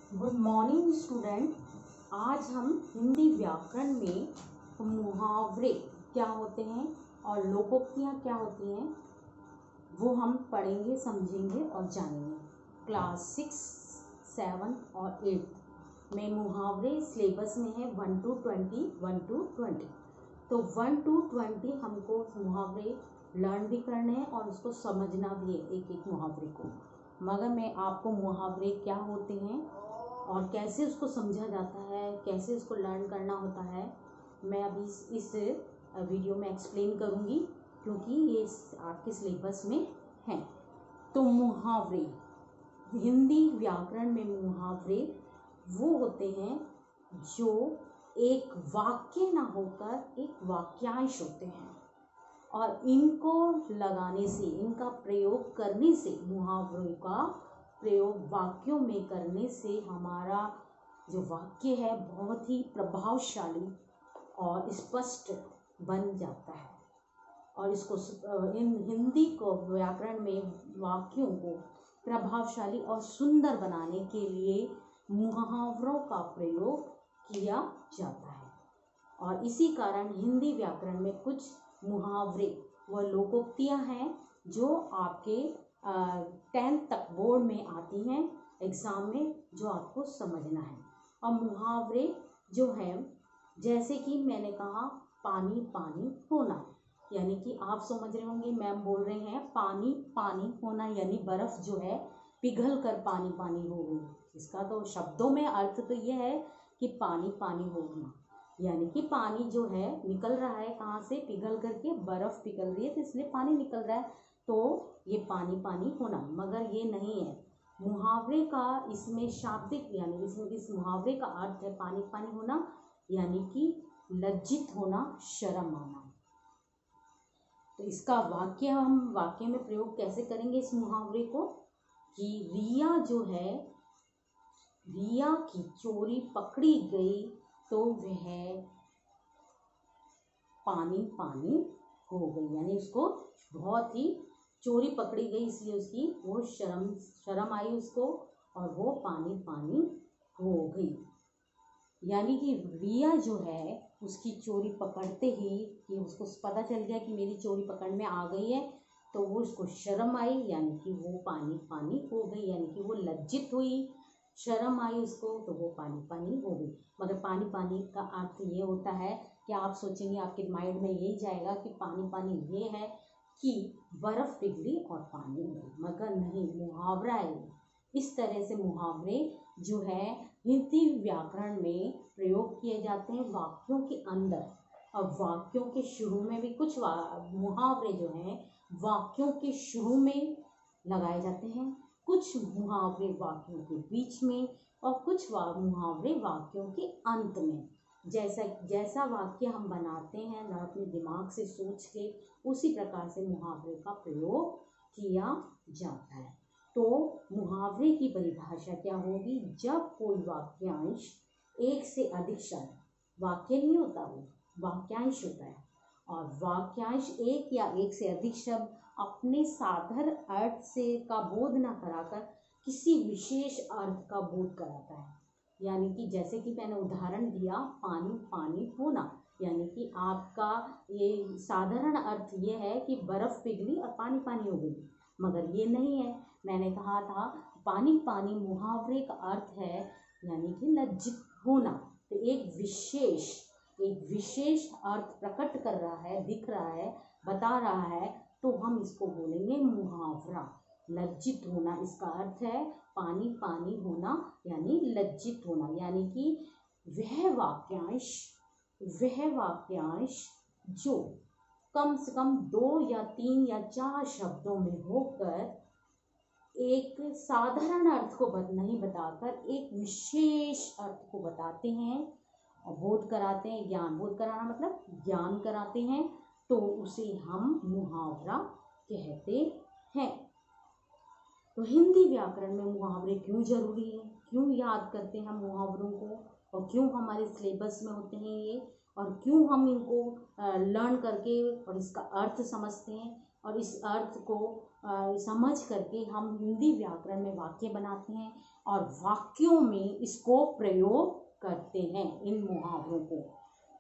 Good morning student. आज हम हिंदी व्याकरण में मुहावरे क्या होते हैं और लोकोक्तियाँ क्या होती हैं वो हम पढ़ेंगे, समझेंगे और जानेंगे। क्लास 6, 7 और 8 में मुहावरे सिलेबस में है 1 to 20। तो 1 to 20 हमको मुहावरे लर्न भी करने हैं और उसको समझना भी है एक एक मुहावरे को। मगर मैं आपको मुहावरे क्या होते हैं और कैसे उसको समझा जाता है, कैसे उसको लर्न करना होता है, मैं अभी इस वीडियो में एक्सप्लेन करूँगी क्योंकि ये आपके सिलेबस में है। तो मुहावरे, हिंदी व्याकरण में मुहावरे वो होते हैं जो एक वाक्य ना होकर एक वाक्यांश होते हैं और इनको लगाने से, इनका प्रयोग करने से, मुहावरों का प्रयोग वाक्यों में करने से हमारा जो वाक्य है बहुत ही प्रभावशाली और स्पष्ट बन जाता है। और इसको इन हिंदी को व्याकरण में वाक्यों को प्रभावशाली और सुंदर बनाने के लिए मुहावरों का प्रयोग किया जाता है। और इसी कारण हिंदी व्याकरण में कुछ मुहावरे व लोकोक्तियाँ हैं जो आपके 10th तक बोर्ड में आती हैं एग्ज़ाम में, जो आपको समझना है। और मुहावरे जो हैं, जैसे कि मैंने कहा पानी पानी होना, यानी कि आप समझ रहे होंगे मैम बोल रहे हैं पानी पानी होना, यानी बर्फ़ जो है पिघल कर पानी पानी हो गई। इसका तो शब्दों में अर्थ तो ये है कि पानी पानी होना, यानी कि पानी जो है निकल रहा है कहाँ से, पिघल करके बर्फ़ पिघल रही है तो इसलिए पानी निकल रहा है, तो ये पानी पानी होना। मगर ये नहीं है, मुहावरे का इसमें शाब्दिक यानी इसमें इस मुहावरे का अर्थ है पानी पानी होना, यानी कि लज्जित होना, शर्म आना। तो इसका वाक्य हम वाक्य में प्रयोग कैसे करेंगे इस मुहावरे को कि रिया जो है, रिया की चोरी पकड़ी गई तो वह पानी पानी हो गई, यानी उसको बहुत ही चोरी पकड़ी गई इसलिए उसकी वो शर्म आई उसको और वो पानी पानी हो गई। यानी कि रिया जो है उसकी चोरी पकड़ते ही कि उसको पता चल गया कि मेरी चोरी पकड़ में आ गई है, तो वो उसको शर्म आई, यानी कि वो पानी पानी हो गई, यानी कि वो लज्जित हुई, शर्म आई उसको तो वो पानी पानी हो गई। मगर पानी पानी का अर्थ ये होता है कि आप सोचेंगे, आपके माइंड में यही जाएगा कि पानी पानी ये है कि बर्फ़ पिघली और पानी हुई, मगर नहीं, मुहावरा है। इस तरह से मुहावरे जो है हिंदी व्याकरण में प्रयोग किए जाते हैं वाक्यों के अंदर। अब वाक्यों के शुरू में भी कुछ मुहावरे जो हैं वाक्यों के शुरू में लगाए जाते हैं, कुछ मुहावरे वाक्यों के बीच में और कुछ मुहावरे वाक्यों के अंत में। जैसा वाक्य हम बनाते हैं ना अपने दिमाग से सोच के, उसी प्रकार से मुहावरे का प्रयोग किया जाता है। तो मुहावरे की परिभाषा क्या होगी, जब कोई वाक्यांश एक से अधिक शब्द, वाक्य नहीं होता वो वाक्यांश होता है, और वाक्यांश एक या एक से अधिक शब्द अपने साधारण अर्थ से का बोध न कराकर किसी विशेष अर्थ का बोध कराता है। यानी कि जैसे कि मैंने उदाहरण दिया पानी पानी होना, यानी कि आपका ये साधारण अर्थ ये है कि बर्फ़ पिघली और पानी पानी हो गई, मगर ये नहीं है। मैंने कहा था पानी पानी मुहावरे का अर्थ है यानी कि लज्जित होना, तो एक विशेष अर्थ प्रकट कर रहा है, दिख रहा है, बता रहा है, तो हम इसको बोलेंगे मुहावरा। लज्जित होना इसका अर्थ है पानी पानी होना, यानी लज्जित होना, यानी कि वह वाक्यांश जो कम से कम 2 या 3 या 4 शब्दों में होकर एक साधारण अर्थ को नहीं बताकर एक विशेष अर्थ को बताते हैं और बोध कराते हैं। ज्ञान, बोध कराना मतलब ज्ञान कराते हैं, तो उसे हम मुहावरा कहते हैं। तो हिंदी व्याकरण में मुहावरे क्यों जरूरी है, क्यों याद करते हैं हम मुहावरों को, और क्यों हमारे सिलेबस में होते हैं ये, और क्यों हम इनको लर्न करके और इसका अर्थ समझते हैं और इस अर्थ को समझ करके हम हिंदी व्याकरण में वाक्य बनाते हैं और वाक्यों में इसको प्रयोग करते हैं, इन मुहावरों को।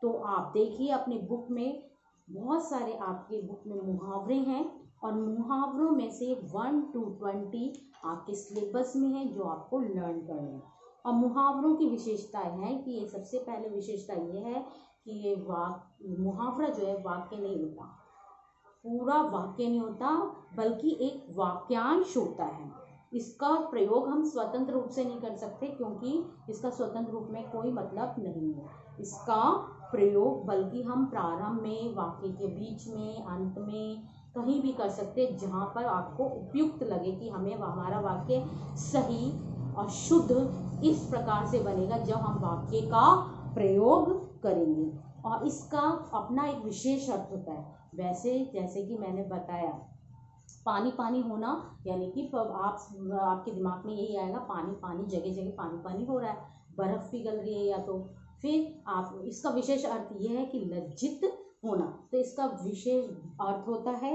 तो आप देखिए अपने बुक में बहुत सारे आपके बुक में मुहावरे हैं और मुहावरों में से 1 to 20 आपके सिलेबस में है जो आपको लर्न करना है। और मुहावरों की विशेषताएं हैं कि ये सबसे पहले विशेषता ये है कि ये मुहावरा जो है वाक्य नहीं होता, पूरा वाक्य नहीं होता, बल्कि एक वाक्यांश होता है। इसका प्रयोग हम स्वतंत्र रूप से नहीं कर सकते क्योंकि इसका स्वतंत्र रूप में कोई मतलब नहीं है। इसका प्रयोग बल्कि हम प्रारंभ में, वाक्य के बीच में, अंत में, कहीं भी कर सकते हैं जहाँ पर आपको उपयुक्त लगे कि हमें हमारा वाक्य सही और शुद्ध इस प्रकार से बनेगा जब हम वाक्य का प्रयोग करेंगे। और इसका अपना एक विशेष अर्थ होता है। वैसे जैसे कि मैंने बताया पानी पानी होना, यानी कि आपके दिमाग में यही आएगा पानी पानी, जगह जगह पानी पानी हो रहा है, बर्फ़ पिघल रही है, या तो फिर आप इसका विशेष अर्थ ये है कि लज्जित होना। तो इसका विशेष अर्थ होता है।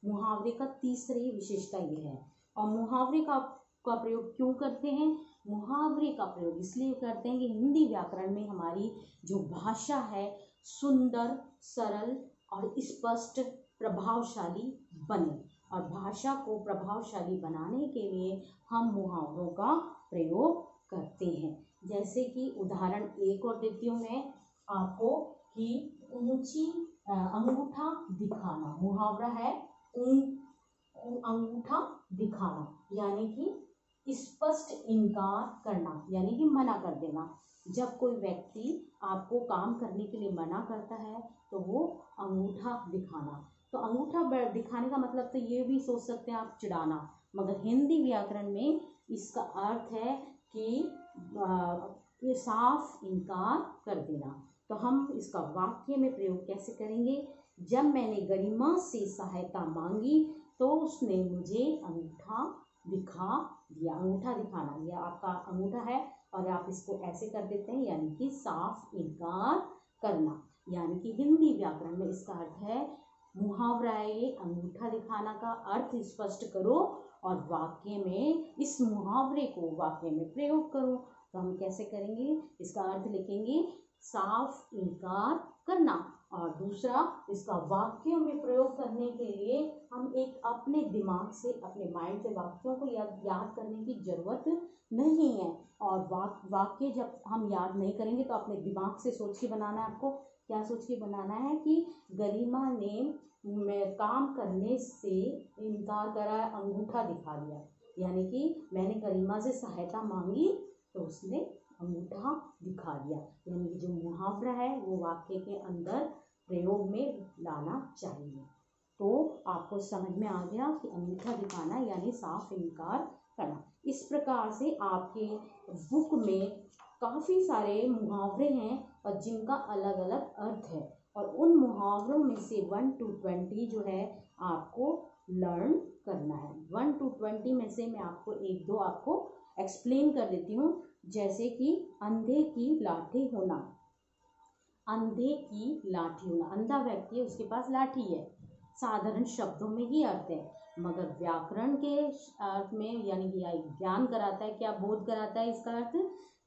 मुहावरे का तीसरी विशेषता ये है। और मुहावरे का प्रयोग क्यों करते हैं? मुहावरे का प्रयोग इसलिए करते हैं कि हिंदी व्याकरण में हमारी जो भाषा है सुंदर, सरल और स्पष्ट, प्रभावशाली बने। और भाषा को प्रभावशाली बनाने के लिए हम मुहावरों का प्रयोग करते हैं। जैसे कि उदाहरण एक और देती हूँ मैं आपको कि ऊंची अंगूठा दिखाना, मुहावरा है अंगूठा दिखाना, यानी कि स्पष्ट इनकार करना, यानी कि मना कर देना। जब कोई व्यक्ति आपको काम करने के लिए मना करता है तो वो अंगूठा दिखाना। तो अंगूठा दिखाने का मतलब तो ये भी सोच सकते हैं आप चिढ़ाना, मगर हिंदी व्याकरण में इसका अर्थ है कि ये साफ इनकार कर देना। तो हम इसका वाक्य में प्रयोग कैसे करेंगे? जब मैंने गरिमा से सहायता मांगी तो उसने मुझे अंगूठा दिखा दिया। अंगूठा दिखाना, यह आपका अंगूठा है और आप इसको ऐसे कर देते हैं, यानी कि साफ इनकार करना। यानी कि हिंदी व्याकरण में इसका अर्थ है मुहावरा है ये अंगूठा दिखाना का अर्थ स्पष्ट करो और वाक्य में इस मुहावरे को वाक्य में प्रयोग करो। तो हम कैसे करेंगे? इसका अर्थ लिखेंगे साफ इनकार करना, और दूसरा इसका वाक्यों में प्रयोग करने के लिए हम एक अपने दिमाग से, अपने माइंड से वाक्यों को याद करने की जरूरत नहीं है। और वाक्य जब हम याद नहीं करेंगे तो अपने दिमाग से सोच के बनाना है। आपको क्या सोच के बनाना है कि गरिमा ने काम करने से इनकार करा, अंगूठा दिखा दिया, यानी कि मैंने गरिमा से सहायता मांगी तो उसने अंगूठा दिखा दिया। यानी कि जो मुहावरा है वो वाक्य के अंदर प्रयोग में लाना चाहिए। तो आपको समझ में आ गया कि अंगूठा दिखाना यानी साफ इनकार करना। इस प्रकार से आपके बुक में काफ़ी सारे मुहावरे हैं और जिनका अलग अलग अर्थ है, और उन मुहावरों में से 1 to 20 जो है आपको लर्न करना है। 1 to 20 में से मैं आपको एक दो आपको एक्सप्लेन कर देती हूँ। जैसे कि अंधे की लाठी होना। अंधे की लाठी होना, अंधा व्यक्ति है, उसके पास लाठी है, साधारण शब्दों में ही अर्थ है, मगर व्याकरण के अर्थ में यानी कि ज्ञान कराता है, क्या बोध कराता है इसका अर्थ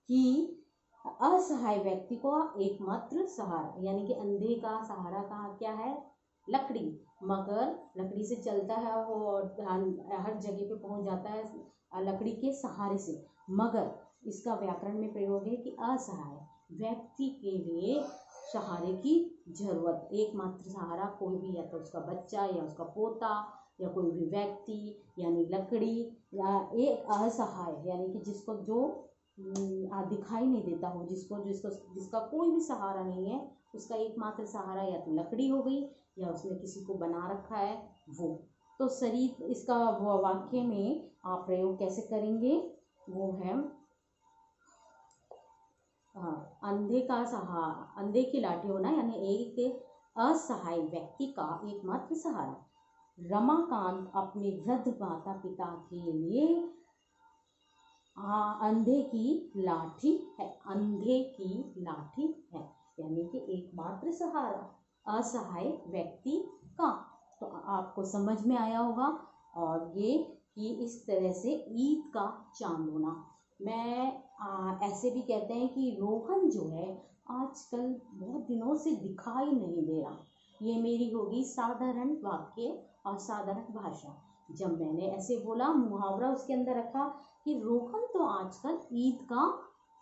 कि असहाय व्यक्ति को एकमात्र सहारा, यानी कि अंधे का सहारा कहाँ क्या है? लकड़ी, मगर लकड़ी से चलता है वो और हर जगह पे पहुंच जाता है लकड़ी के सहारे से, मगर इसका व्याकरण में प्रयोग है कि असहाय व्यक्ति के लिए सहारे की जरूरत, एकमात्र सहारा कोई भी, या तो उसका बच्चा या उसका पोता या कोई भी व्यक्ति, यानी लकड़ी, या एक असहाय यानी कि जिसको जो दिखाई नहीं देता हो, जिसका कोई भी सहारा नहीं है, उसका एकमात्र सहारा या तो लकड़ी हो गई या उसने किसी को बना रखा है वो। तो शरीर इसका वाक्य में आप प्रयोग कैसे करेंगे? वो है अंधे का सहारा, अंधे की लाठी होना यानी एक असहाय व्यक्ति का एकमात्र सहारा। रमाकांत अपने वृद्ध माता पिता के लिए अंधे की लाठी है, अंधे की लाठी है, यानी कि एकमात्र सहारा असहाय व्यक्ति का। तो आपको समझ में आया होगा। और ये कि इस तरह से ईद का चांद होना। ऐसे भी कहते हैं कि रोहन जो है आजकल बहुत दिनों से दिखाई नहीं दे रहा। ये मेरी होगी साधारण वाक्य और साधारण भाषा। जब मैंने ऐसे बोला, मुहावरा उसके अंदर रखा कि रोहन तो आजकल ईद का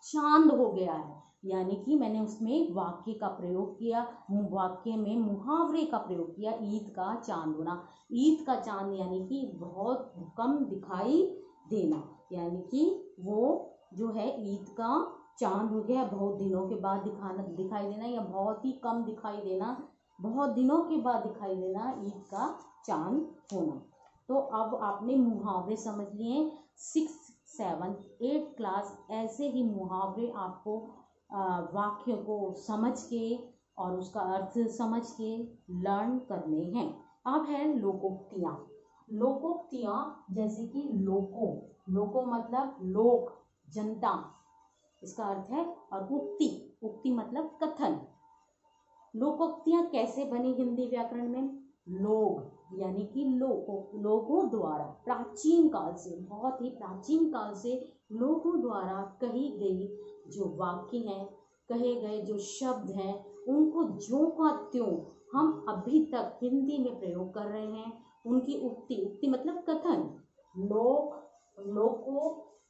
चांद हो गया है, यानी कि मैंने उसमें वाक्य का प्रयोग किया, वाक्य में मुहावरे का प्रयोग किया, ईद का चांद होना। ईद का चांद यानी कि बहुत कम दिखाई देना, यानी कि वो जो है ईद का चांद हो गया, बहुत दिनों के बाद दिखाई देना, या बहुत ही कम दिखाई देना, बहुत दिनों के बाद दिखाई देना, ईद का चांद होना। तो अब आपने मुहावरे समझ लिए। 6, 7, 8 क्लास ऐसे ही मुहावरे आपको वाक्य को समझ के और उसका अर्थ समझ के लर्न करने हैं। अब है लोकोक्तियाँ। लोकोक्तियाँ जैसे कि लोको मतलब लोक, जनता, इसका अर्थ है, और उक्ति मतलब कथन। लोकोक्तियाँ कैसे बनी हिंदी व्याकरण में? लोग यानी कि लोगों द्वारा प्राचीन काल से, बहुत ही प्राचीन काल से लोगों द्वारा कही गई जो वाक्य हैं, कहे गए जो शब्द हैं, उनको ज्यों का त्यों हम अभी तक हिंदी में प्रयोग कर रहे हैं। उनकी उक्ति मतलब कथन।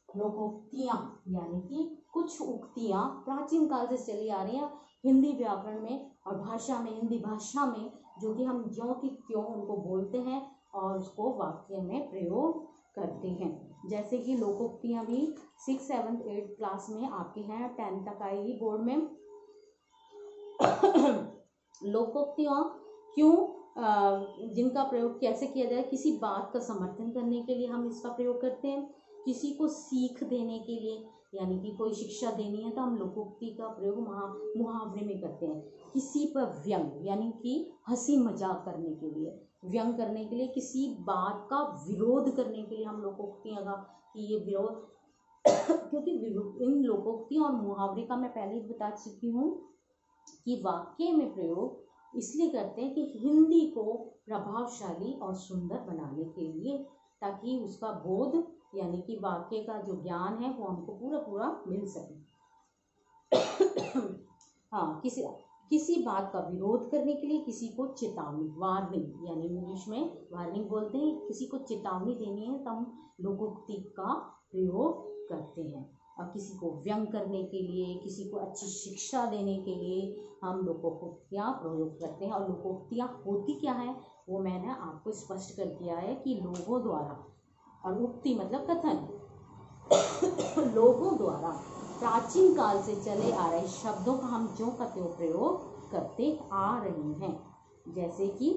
लोकोक्तियाँ यानी कि कुछ उक्तियाँ प्राचीन काल से चली आ रही हैं हिंदी व्याकरण में और भाषा में, हिंदी भाषा में, जो कि हम ज्यों की त्यों उनको बोलते हैं और उसको वाक्य में प्रयोग करते हैं। जैसे कि लोकोक्तियाँ भी 6, 7, 8 क्लास में आपके हैं, 10 तक आएगी बोर्ड में। लोकोक्तियाँ क्यों, जिनका प्रयोग कैसे किया जाए? किसी बात का समर्थन करने के लिए हम इसका प्रयोग करते हैं, किसी को सीख देने के लिए, यानी कि कोई शिक्षा देनी है तो हम लोकोक्ति का प्रयोग मुहावरे में करते हैं। किसी पर व्यंग यानी कि हंसी मजाक करने के लिए, व्यंग करने के लिए, किसी बात का विरोध करने के लिए हम लोकोक्तियाँ का कि ये विरोध क्योंकि इन लोकोक्तियों और मुहावरे का मैं पहले ही बता चुकी हूँ कि वाक्य में प्रयोग इसलिए करते हैं कि हिंदी को प्रभावशाली और सुंदर बनाने के लिए, ताकि उसका बोध यानी कि वाक्य का जो ज्ञान है वो हमको पूरा मिल सके। हाँ, किसी बात का विरोध करने के लिए, किसी को चेतावनी, वार्निंग, यानी इंग्लिश में वार्निंग बोलते हैं, किसी को चेतावनी देनी है तो हम लोकोक्ति का प्रयोग करते हैं। और किसी को व्यंग करने के लिए, किसी को अच्छी शिक्षा देने के लिए हम लोकोक्तियाँ प्रयोग करते हैं। और लोकोक्तियाँ होती क्या है वो मैंने आपको स्पष्ट कर दिया है कि लोगों द्वारा, और उक्ति मतलब कथन, लोगों द्वारा प्राचीन काल से चले आ रहे शब्दों का हम ज्यों का त्यों प्रयोग करते आ रहे हैं। जैसे कि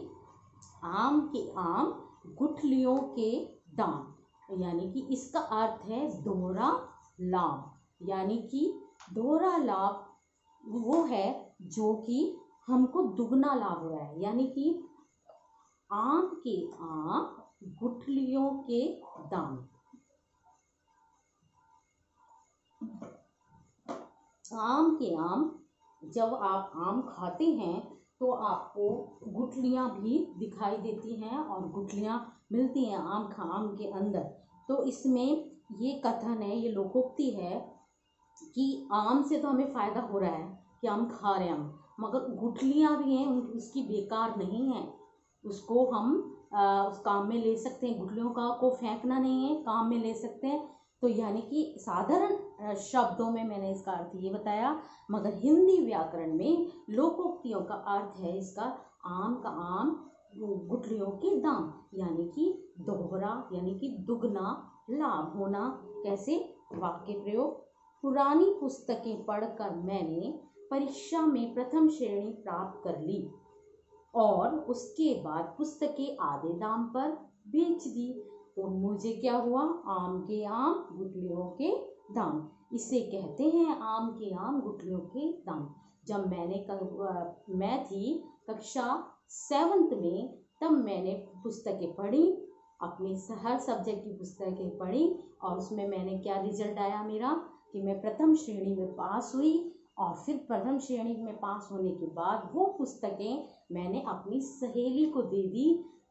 आम के आम, गुठलियों के दाम, यानी कि इसका अर्थ है दोहरा लाभ, यानी कि दोहरा लाभ वो है जो कि हमको दुगना लाभ हो रहा है, यानी कि आम के आम, गुठलियों के दाम। आम के आम, जब आप आम खाते हैं तो आपको गुठलियाँ भी दिखाई देती हैं और गुठलियाँ मिलती हैं आम के अंदर। तो इसमें ये कथन है, ये लोकोक्ति है कि आम से तो हमें फ़ायदा हो रहा है कि आम खा रहे हैं हम, मगर गुठलियाँ भी हैं, उसकी बेकार नहीं है, उसको हम उस काम में ले सकते हैं। गुठलियों को फेंकना नहीं है, काम में ले सकते हैं। तो यानी कि साधारण शब्दों में मैंने इसका अर्थ ये बताया, मगर हिंदी व्याकरण में लोकोक्तियों का अर्थ है इसका आम का आम, गुठलियों के दाम, यानी कि दोहरा यानी कि दुगना लाभ होना। कैसे? वाक्य प्रयोग। पुरानी पुस्तकें पढ़कर मैंने परीक्षा में प्रथम श्रेणी प्राप्त कर ली और उसके बाद पुस्तकें आधे दाम पर बेच दी, तो मुझे क्या हुआ? आम के आम, गुठलियों के दाम। इसे कहते हैं आम के आम, गुठलियों के दाम। जब मैं थी कक्षा 7th में, तब मैंने पुस्तकें पढ़ी, अपनी हर सब्जेक्ट की पुस्तकें पढ़ी और उसमें मैंने क्या रिजल्ट आया मेरा कि मैं प्रथम श्रेणी में पास हुई। और फिर प्रथम श्रेणी में पास होने के बाद वो पुस्तकें मैंने अपनी सहेली को दे दी।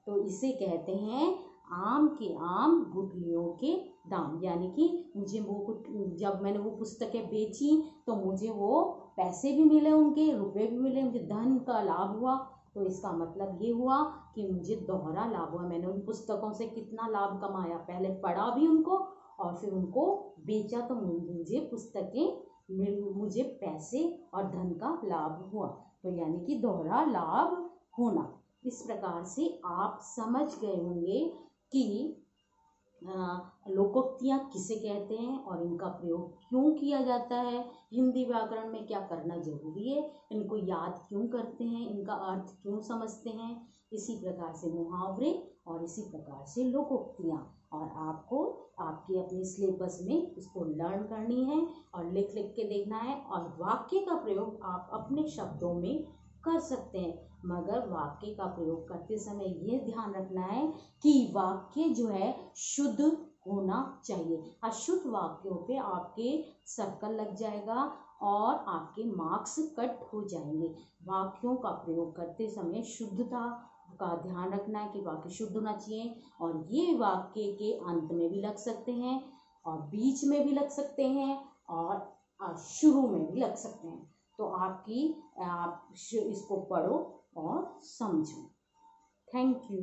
तो इसे कहते हैं आम के आम गुठलियों के दाम, यानी कि मुझे जब मैंने वो पुस्तकें बेची तो मुझे वो पैसे भी मिले, उनके रुपए भी मिले, मुझे धन का लाभ हुआ। तो इसका मतलब ये हुआ कि मुझे दोहरा लाभ हुआ। मैंने उन पुस्तकों से कितना लाभ कमाया, पहले पढ़ा भी उनको और फिर उनको बेचा तो मुझे मुझे पैसे और धन का लाभ हुआ। तो यानी कि दोहरा लाभ होना। इस प्रकार से आप समझ गए होंगे कि लोकोक्तियाँ किसे कहते हैं और इनका प्रयोग क्यों किया जाता है, हिंदी व्याकरण में क्या करना जरूरी है, इनको याद क्यों करते हैं, इनका अर्थ क्यों समझते हैं। इसी प्रकार से मुहावरे और इसी प्रकार से लोकोक्तियाँ, और आपको आपके अपने सिलेबस में इसको लर्न करनी है और लिख लिख के देखना है। और वाक्य का प्रयोग आप अपने शब्दों में कर सकते हैं, मगर वाक्य का प्रयोग करते समय ये ध्यान रखना है कि वाक्य जो है शुद्ध होना चाहिए। अशुद्ध वाक्यों पे आपके सर्कल लग जाएगा और आपके मार्क्स कट हो जाएंगे। वाक्यों का प्रयोग करते समय शुद्धता का ध्यान रखना है कि वाक्य शुद्ध होना चाहिए, और ये वाक्य के अंत में भी लग सकते हैं और बीच में भी लग सकते हैं और शुरू में भी लग सकते हैं। तो आप इसको पढ़ो और समझो। Thank you.